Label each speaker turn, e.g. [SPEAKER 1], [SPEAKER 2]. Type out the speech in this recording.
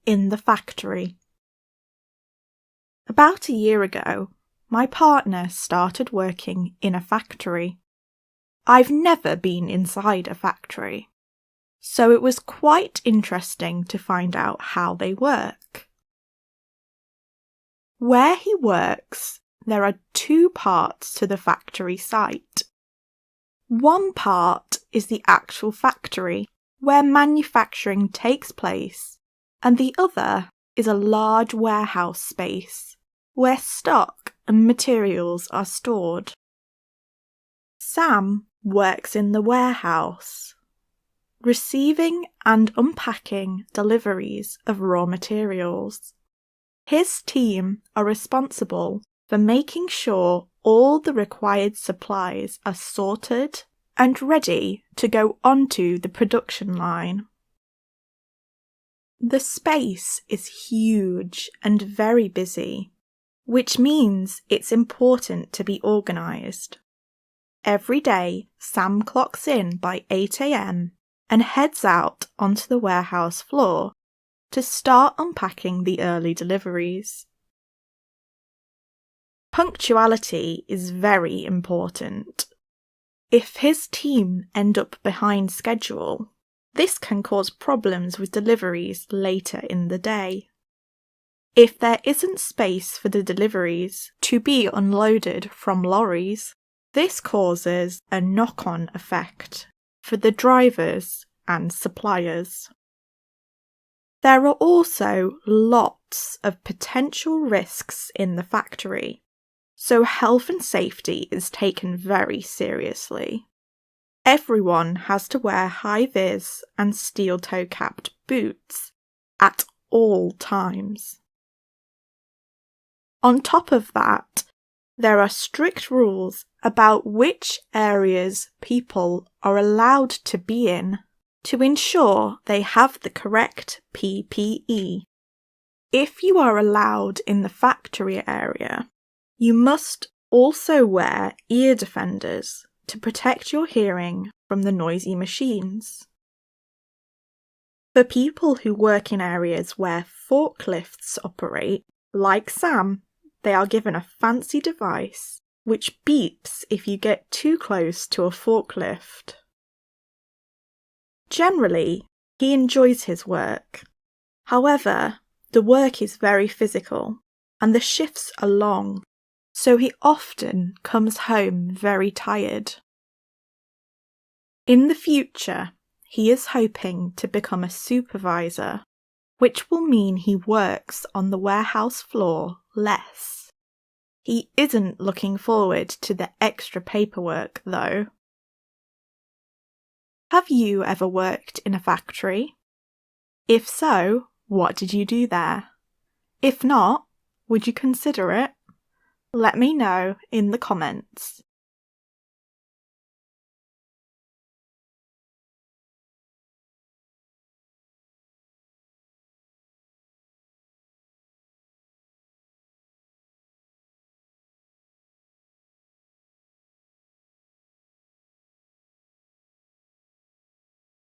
[SPEAKER 1] in the factory. About a year ago, my partner started working in a factory. I've never been inside a factory, so it was quite interesting to find out how they work. Where he works, there are two parts to the factory site. One part is the actual factory, where manufacturing takes place, and the other is a large warehouse space, where stock and materials are stored. Sam works in the warehouse, receiving and unpacking deliveries of raw materials. His team are responsible for making sure all the required supplies are sorted and ready to go onto the production line. The space is huge and very busy, which means it's important to be organised. Every day, Sam clocks in by 8 a.m. and heads out onto the warehouse floor to start unpacking the early deliveries. Punctuality is very important. If his team end up behind schedule, this can cause problems with deliveries later in the day. If there isn't space for the deliveries to be unloaded from lorries, this causes a knock-on effect for the drivers and suppliers. There are also lots of potential risks in the factory, so health and safety is taken very seriously. Everyone has to wear high-vis and steel-toe-capped boots at all times. On top of that, there are strict rules about which areas people are allowed to be in to ensure they have the correct PPE. If you are allowed in the factory area, you must also wear ear defenders to protect your hearing from the noisy machines. For people who work in areas where forklifts operate, like Sam, they are given a fancy device which beeps if you get too close to a forklift. Generally, he enjoys his work. However, the work is very physical and the shifts are long, so he often comes home very tired. In the future, he is hoping to become a supervisor, which will mean he works on the warehouse floor less. He isn't looking forward to the extra paperwork, though. Have you ever worked in a factory? If so, what did you do there? If not, would you consider it? Let me know in the comments.